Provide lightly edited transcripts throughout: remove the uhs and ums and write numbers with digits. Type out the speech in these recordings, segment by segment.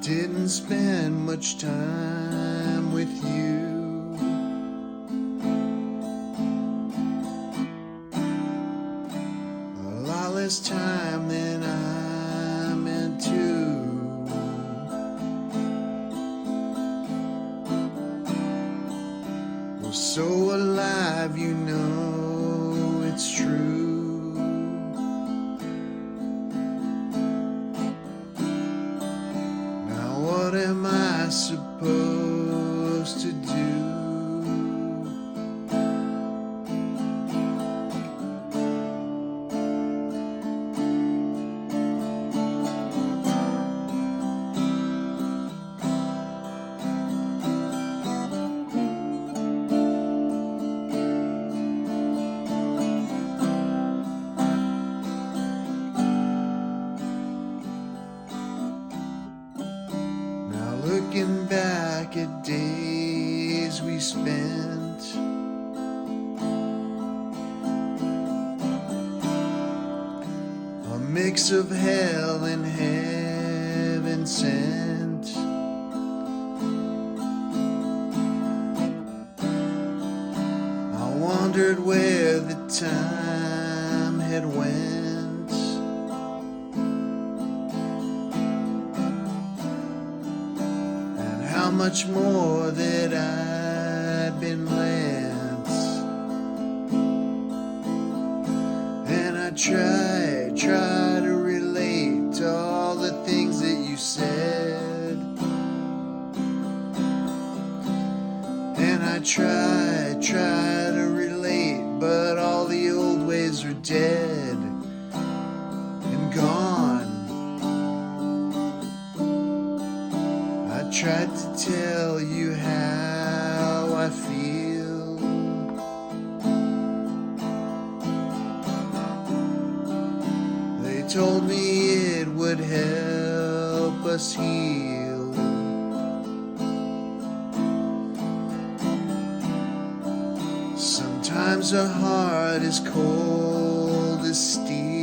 didn't spend much time with you. A lot less time than I meant to. Well, so alive, you know it's true. What am I supposed to do? Looking back at days we spent, a mix of hell and heaven sent. I wondered where the time had went. How much more that I'd been lent. And I tried to relate to all the things that you said. And I tried to relate, but all the old ways are dead and gone. I tried to tell you how I feel. They told me it would help us heal. Sometimes a heart is cold as steel.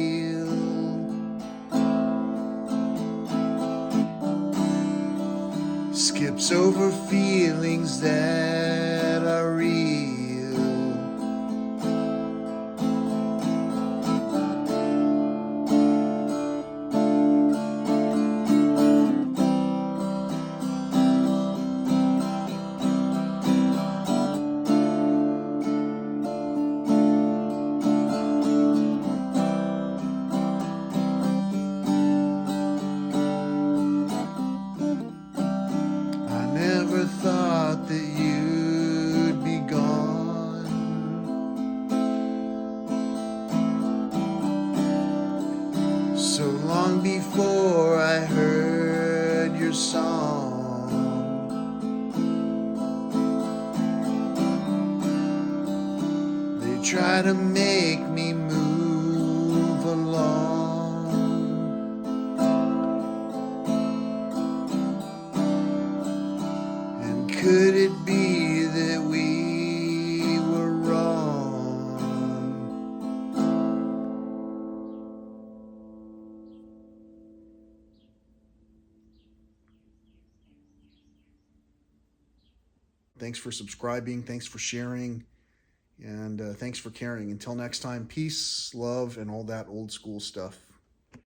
Skips over feelings that are real. Thought that you'd be gone. So long before I heard your song. They try to make me move along. Could it be that we were wrong? Thanks for subscribing. Thanks for sharing. And thanks for caring. Until next time, peace, love, and all that old school stuff.